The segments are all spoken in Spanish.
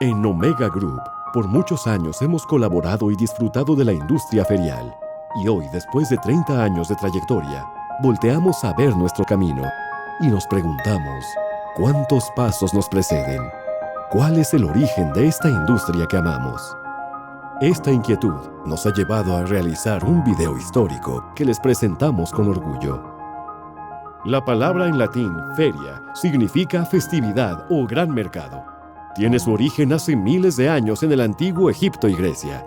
En Omega Group, por muchos años hemos colaborado y disfrutado de la industria ferial. Y hoy, después de 30 años de trayectoria, volteamos a ver nuestro camino y nos preguntamos, ¿cuántos pasos nos preceden? ¿Cuál es el origen de esta industria que amamos? Esta inquietud nos ha llevado a realizar un video histórico que les presentamos con orgullo. La palabra en latín, feria, significa festividad o gran mercado. Tiene su origen hace miles de años en el antiguo Egipto y Grecia.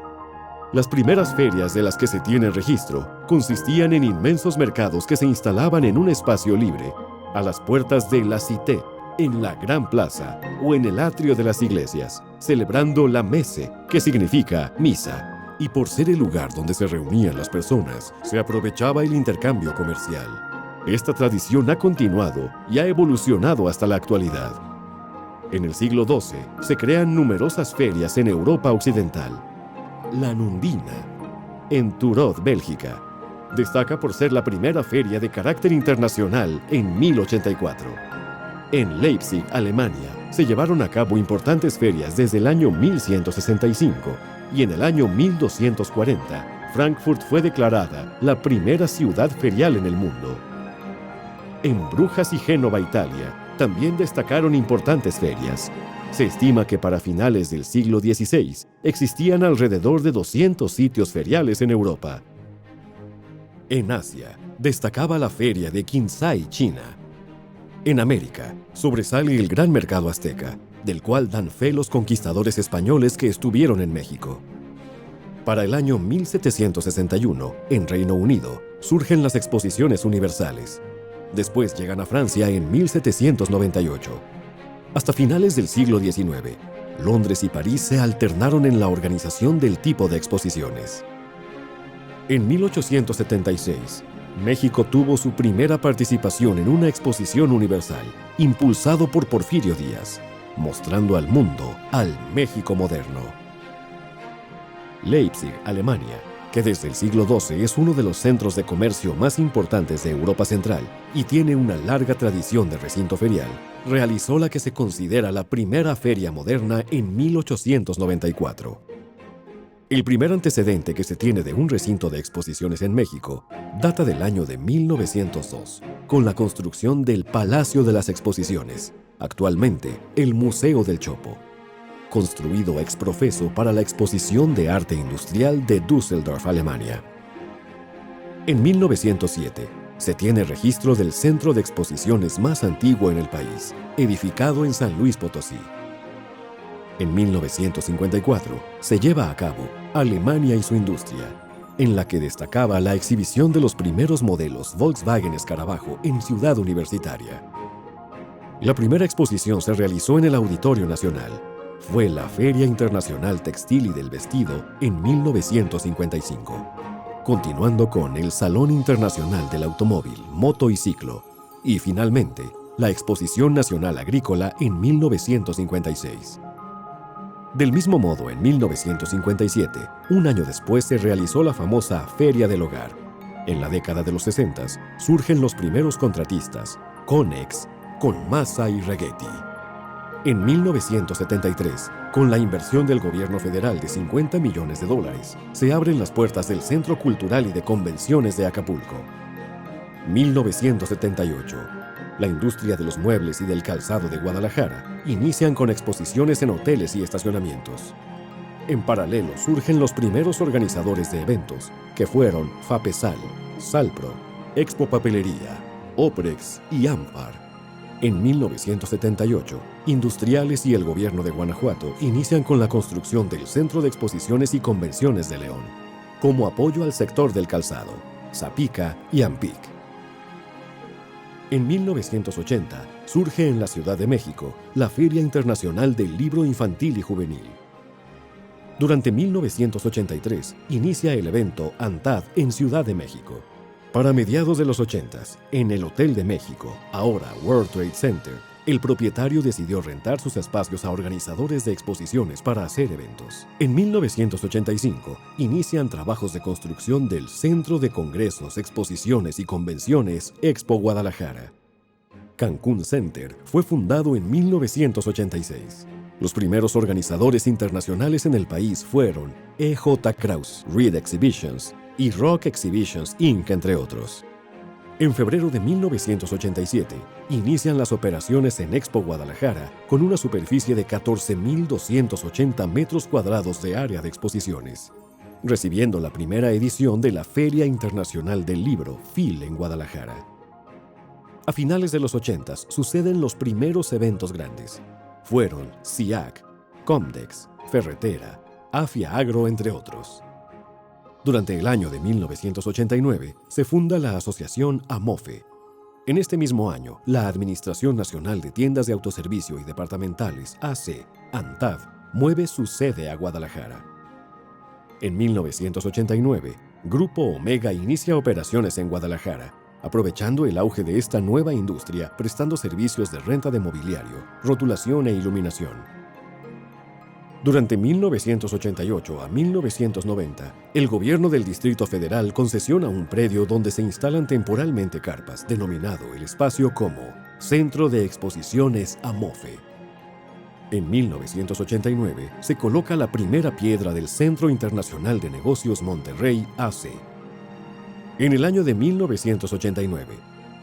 Las primeras ferias de las que se tiene registro consistían en inmensos mercados que se instalaban en un espacio libre, a las puertas de la cité, en la gran plaza o en el atrio de las iglesias, celebrando la messe, que significa misa. Y por ser el lugar donde se reunían las personas, se aprovechaba el intercambio comercial. Esta tradición ha continuado y ha evolucionado hasta la actualidad. En el siglo XII se crean numerosas ferias en Europa occidental. La Nundina, en Turod, Bélgica, destaca por ser la primera feria de carácter internacional en 1084. En Leipzig, Alemania, se llevaron a cabo importantes ferias desde el año 1165 y en el año 1240, Frankfurt fue declarada la primera ciudad ferial en el mundo. En Brujas y Génova, Italia, también destacaron importantes ferias. Se estima que para finales del siglo XVI existían alrededor de 200 sitios feriales en Europa. En Asia, destacaba la feria de Qinsai, China. En América, sobresale el gran mercado azteca, del cual dan fe los conquistadores españoles que estuvieron en México. Para el año 1761, en Reino Unido, surgen las exposiciones universales. Después llegan a Francia en 1798. Hasta finales del siglo XIX, Londres y París se alternaron en la organización del tipo de exposiciones. En 1876, México tuvo su primera participación en una exposición universal, impulsado por Porfirio Díaz, mostrando al mundo al México moderno. Leipzig, Alemania, que desde el siglo XII es uno de los centros de comercio más importantes de Europa Central y tiene una larga tradición de recinto ferial, realizó la que se considera la primera feria moderna en 1894. El primer antecedente que se tiene de un recinto de exposiciones en México data del año de 1902, con la construcción del Palacio de las Exposiciones, actualmente el Museo del Chopo, construido ex profeso para la Exposición de Arte Industrial de Düsseldorf, Alemania. En 1907, se tiene registro del centro de exposiciones más antiguo en el país, edificado en San Luis Potosí. En 1954, se lleva a cabo Alemania y su industria, en la que destacaba la exhibición de los primeros modelos Volkswagen Escarabajo en Ciudad Universitaria. La primera exposición se realizó en el Auditorio Nacional. Fue la Feria Internacional Textil y del Vestido en 1955, continuando con el Salón Internacional del Automóvil, Moto y Ciclo, y finalmente la Exposición Nacional Agrícola en 1956. Del mismo modo, en 1957, un año después, se realizó la famosa Feria del Hogar. En la década de los 60 surgen los primeros contratistas, Conex, con Massa y Reghetti. En 1973, con la inversión del gobierno federal de $50 millones, se abren las puertas del Centro Cultural y de Convenciones de Acapulco. 1978. La industria de los muebles y del calzado de Guadalajara inician con exposiciones en hoteles y estacionamientos. En paralelo surgen los primeros organizadores de eventos, que fueron FAPESAL, Salpro, Expo Papelería, Oprex y AMPAR. En 1978, industriales y el gobierno de Guanajuato inician con la construcción del Centro de Exposiciones y Convenciones de León, como apoyo al sector del calzado, Zapica y Ampic. En 1980, surge en la Ciudad de México la Feria Internacional del Libro Infantil y Juvenil. Durante 1983, inicia el evento ANTAD en Ciudad de México. Para mediados de los 80s, en el Hotel de México, ahora World Trade Center, el propietario decidió rentar sus espacios a organizadores de exposiciones para hacer eventos. En 1985, inician trabajos de construcción del Centro de Congresos, Exposiciones y Convenciones Expo Guadalajara. Cancún Center fue fundado en 1986. Los primeros organizadores internacionales en el país fueron E.J. Krause, Reed Exhibitions y Rock Exhibitions Inc., entre otros. En febrero de 1987, inician las operaciones en Expo Guadalajara con una superficie de 14.280 metros cuadrados de área de exposiciones, recibiendo la primera edición de la Feria Internacional del Libro, FIL, en Guadalajara. A finales de los 80s suceden los primeros eventos grandes. Fueron CIAC, Comdex, Ferretera, Afia Agro, entre otros. Durante el año de 1989 se funda la asociación AMOFE. En este mismo año, la Administración Nacional de Tiendas de Autoservicio y Departamentales, AC, ANTAD, mueve su sede a Guadalajara. En 1989, Grupo Omega inicia operaciones en Guadalajara, aprovechando el auge de esta nueva industria, prestando servicios de renta de mobiliario, rotulación e iluminación. Durante 1988 a 1990, el gobierno del Distrito Federal concesiona un predio donde se instalan temporalmente carpas, denominado el espacio como Centro de Exposiciones AMOFE. En 1989, se coloca la primera piedra del Centro Internacional de Negocios Monterrey, AC. En el año de 1989,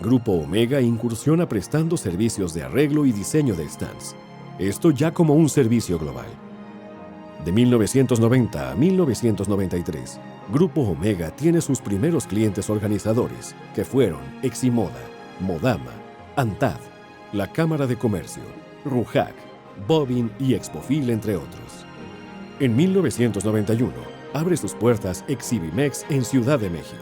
Grupo Omega incursiona prestando servicios de arreglo y diseño de stands, esto ya como un servicio global. De 1990 a 1993, Grupo Omega tiene sus primeros clientes organizadores, que fueron Eximoda, Modama, ANTAD, la Cámara de Comercio, RUJAC, Bobin y Expofil, entre otros. En 1991, abre sus puertas Exhibimex en Ciudad de México.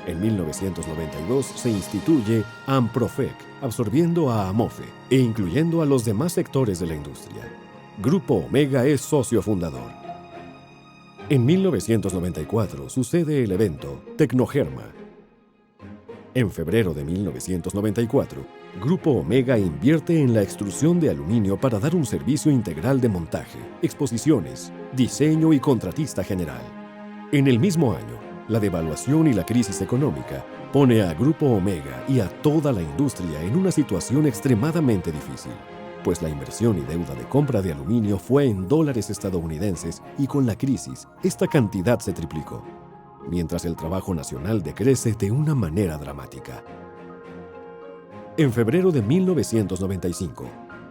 En 1992 se instituye AMPROFEC, absorbiendo a AMOFE e incluyendo a los demás sectores de la industria. Grupo Omega es socio fundador. En 1994 sucede el evento Tecnogerma. En febrero de 1994, Grupo Omega invierte en la extrusión de aluminio para dar un servicio integral de montaje, exposiciones, diseño y contratista general. En el mismo año, la devaluación y la crisis económica pone a Grupo Omega y a toda la industria en una situación extremadamente difícil, pues la inversión y deuda de compra de aluminio fue en dólares estadounidenses y con la crisis, esta cantidad se triplicó, mientras el trabajo nacional decrece de una manera dramática. En febrero de 1995,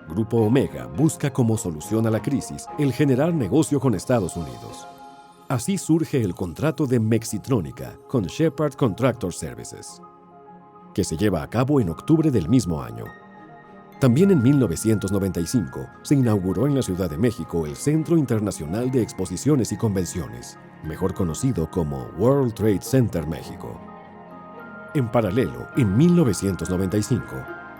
Grupo Omega busca como solución a la crisis el generar negocio con Estados Unidos. Así surge el contrato de Mexitrónica con Shepard Contractor Services, que se lleva a cabo en octubre del mismo año. También en 1995 se inauguró en la Ciudad de México el Centro Internacional de Exposiciones y Convenciones, mejor conocido como World Trade Center México. En paralelo, en 1995,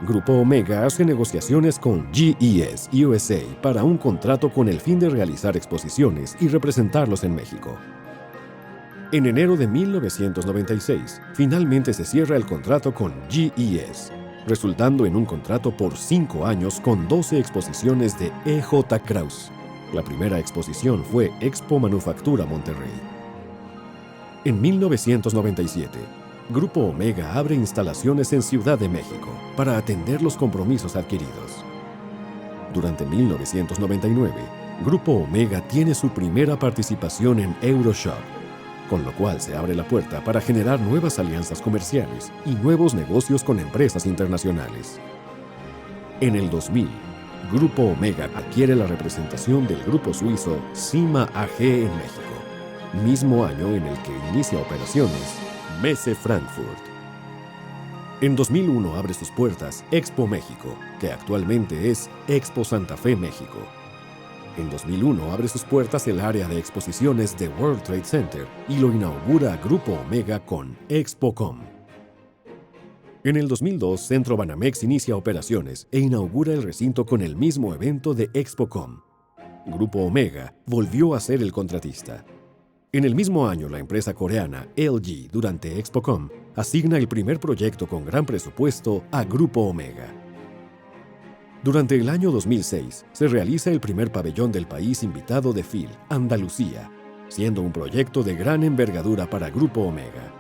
Grupo Omega hace negociaciones con GES USA para un contrato con el fin de realizar exposiciones y representarlos en México. En enero de 1996, finalmente se cierra el contrato con GES, resultando en un contrato por 5 años con 12 exposiciones de E.J. Krause. La primera exposición fue Expo Manufactura Monterrey. En 1997, Grupo Omega abre instalaciones en Ciudad de México para atender los compromisos adquiridos. Durante 1999, Grupo Omega tiene su primera participación en EuroShop, con lo cual se abre la puerta para generar nuevas alianzas comerciales y nuevos negocios con empresas internacionales. En el 2000, Grupo Omega adquiere la representación del grupo suizo Cima AG en México, mismo año en el que inicia operaciones Messe Frankfurt. En 2001 abre sus puertas Expo México, que actualmente es Expo Santa Fe México. En 2001 abre sus puertas el área de exposiciones de World Trade Center y lo inaugura Grupo Omega con ExpoCom. En el 2002, Centro Banamex inicia operaciones e inaugura el recinto con el mismo evento de ExpoCom. Grupo Omega volvió a ser el contratista. En el mismo año, la empresa coreana LG, durante ExpoCom, asigna el primer proyecto con gran presupuesto a Grupo Omega. Durante el año 2006, se realiza el primer pabellón del país invitado de FIL, Andalucía, siendo un proyecto de gran envergadura para Grupo Omega.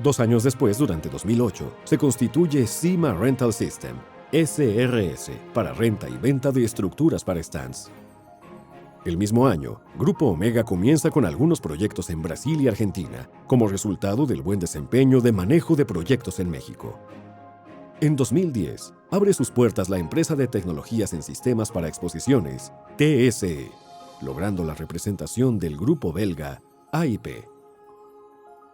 2 años después, durante 2008, se constituye Cima Rental System, SRS, para renta y venta de estructuras para stands. El mismo año, Grupo Omega comienza con algunos proyectos en Brasil y Argentina, como resultado del buen desempeño de manejo de proyectos en México. En 2010, abre sus puertas la empresa de tecnologías en sistemas para exposiciones, TSE, logrando la representación del grupo belga AIP.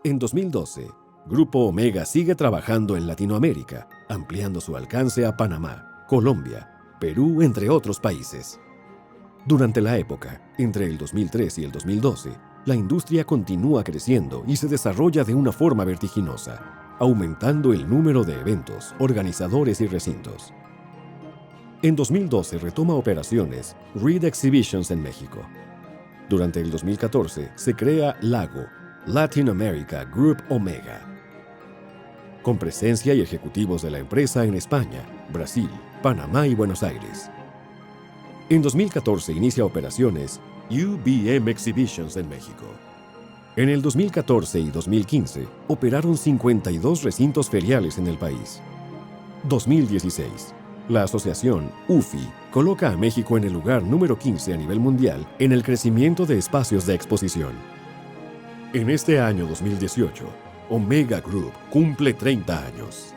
En 2012, Grupo Omega sigue trabajando en Latinoamérica, ampliando su alcance a Panamá, Colombia, Perú, entre otros países. Durante la época, entre el 2003 y el 2012, la industria continúa creciendo y se desarrolla de una forma vertiginosa, aumentando el número de eventos, organizadores y recintos. En 2012 retoma operaciones Reed Exhibitions en México. Durante el 2014 se crea LAGO, Latin America Group Omega, con presencia y ejecutivos de la empresa en España, Brasil, Panamá y Buenos Aires. En 2014 inicia operaciones UBM Exhibitions en México. En el 2014 y 2015 operaron 52 recintos feriales en el país. 2016. La asociación UFI coloca a México en el lugar número 15 a nivel mundial en el crecimiento de espacios de exposición. En este año 2018, Omega Group cumple 30 años.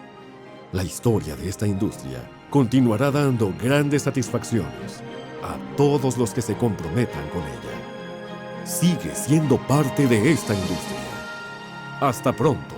La historia de esta industria continuará dando grandes satisfacciones a todos los que se comprometan con ella. Sigue siendo parte de esta industria. Hasta pronto.